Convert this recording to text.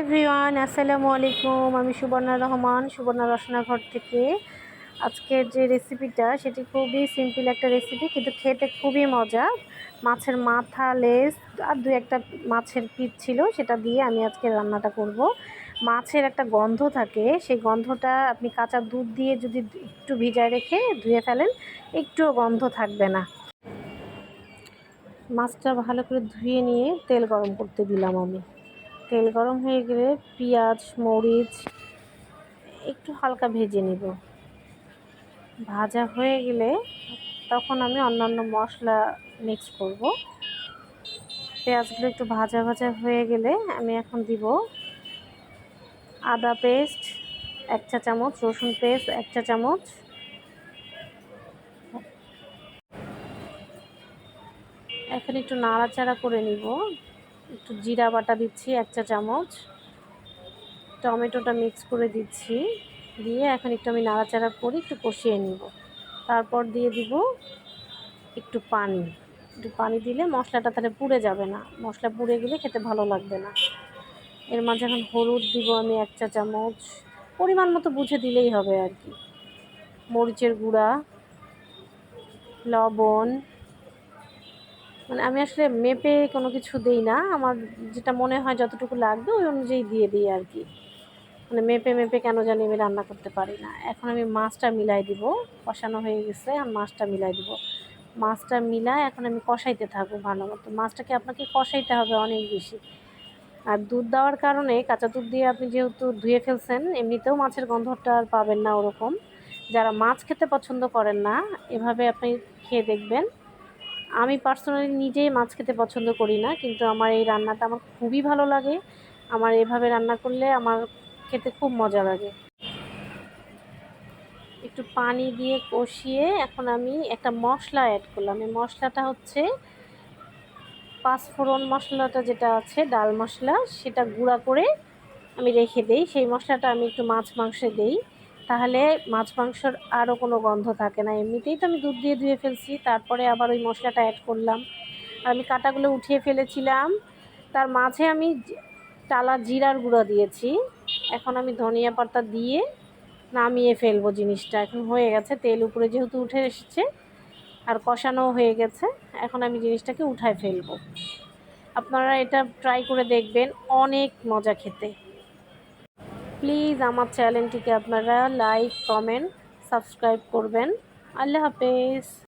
Everyone, আসসালামু আলাইকুম। আমি সুবর্ণা রহমান, সুবর্ণা রসনাঘর থেকে। আজকের যে রেসিপিটা সেটি খুবই সিম্পল একটা রেসিপি, কিন্তু খেতে খুবই মজা। মাছের মাথা, লেজ আর দু একটা মাছের পিঠ ছিল, সেটা দিয়ে আমি আজকে রান্নাটা করব। মাছের একটা গন্ধ থাকে, সেই গন্ধটা আপনি কাঁচা দুধ দিয়ে যদি একটু ভিজায় রেখে ধুয়ে ফেলেন, একটুও গন্ধ থাকবে না। মাছটা ভালো করে ধুয়ে নিয়ে তেল গরম করতে দিলাম আমি। তেল গরম হয়ে গেলে পেঁয়াজ, মরিচ একটু হালকা ভেজে নিব। ভাজা হয়ে গেলে তখন আমি অন্যান্য মশলা মিক্স করব। পেঁয়াজগুলো একটু ভাজা ভাজা হয়ে গেলে আমি এখন দিব আদা পেস্ট 1 চা চামচ, রসুন পেস্ট 1 চা চামচ, এখন একটু নাড়াচাড়া করে নিব। একটু জিরা বাটা দিচ্ছি 1 চা চামচ, টমেটোটা মিক্স করে দিচ্ছি, দিয়ে এখন একটু আমি নাড়াচাড়া করে একটু কষিয়ে নিব। তারপর দিয়ে দিব একটু পানি দিলে মশলাটা তাহলে পুড়ে যাবে না। মশলা পুড়ে গেলে খেতে ভালো লাগবে না। এর মাঝে এখন হলুদ দিব আমি 1 চা চামচ, পরিমাণ মতো বুঝে দিলেই হবে আর কি। মরিচের গুঁড়া, লবণ, মানে আমি আসলে মেপে কোনো কিছু দিই না, আমার যেটা মনে হয় যতটুকু লাগবে ওই অনুযায়ী দিয়ে দিই আর কি। মানে মেপে কেন জানি আমি রান্না করতে পারি না। এখন আমি মাছটা মিলাই দিব, কষানো হয়ে গেছে, আর মাছটা মিলাই দিব। মাছটা মিলায় এখন আমি কষাইতে থাকবো ভালো মতো। মাছটাকে আপনাকে কষাইতে হবে অনেক বেশি। আর দুধ দেওয়ার কারণে, কাঁচা দুধ দিয়ে আপনি যেহেতু ধুয়ে ফেলছেন, এমনিতেও মাছের গন্ধটা আর পাবেন না ওরকম। যারা মাছ খেতে পছন্দ করেন না, এভাবে আপনি খেয়ে দেখবেন। আমি পার্সোনালি নিজেই মাছ খেতে পছন্দ করি না, কিন্তু আমার এই রান্নাটা আমার খুবই ভালো লাগে। আমার এভাবে রান্না করলে আমার খেতে খুব মজা লাগে। একটু পানি দিয়ে কষিয়ে এখন আমি একটা মশলা অ্যাড করলাম। এই মশলাটা হচ্ছে পাঁচফোড়ন মশলাটা, যেটা আছে ডাল মশলা, সেটা গুঁড়া করে আমি রেখে দেই। সেই মশলাটা আমি একটু মাছ মাংসে দেই, তাহলে মাছ মাংসর আরও কোনো গন্ধ থাকে না। এমনিতেই তো আমি দুধ দিয়ে ধুয়ে ফেলছি, তারপরে আবার ওই মশলাটা অ্যাড করলাম। আর আমি কাঁটাগুলো উঠিয়ে ফেলেছিলাম, তার মাঝে আমি টালা জিরার গুঁড়া দিয়েছি। এখন আমি ধনিয়া পাতা দিয়ে নামিয়ে ফেলবো জিনিসটা। এখন হয়ে গেছে, তেল উপরে যেহেতু উঠে এসেছে আর কষানো হয়ে গেছে, এখন আমি জিনিসটাকে উঠায় ফেলবো। আপনারা এটা ট্রাই করে দেখবেন, অনেক মজা খেতে। প্লিজ আমার চ্যানেলটিকে আপনারা লাইক, কমেন্ট, সাবস্ক্রাইব করবেন। আল্লাহ হাফেজ।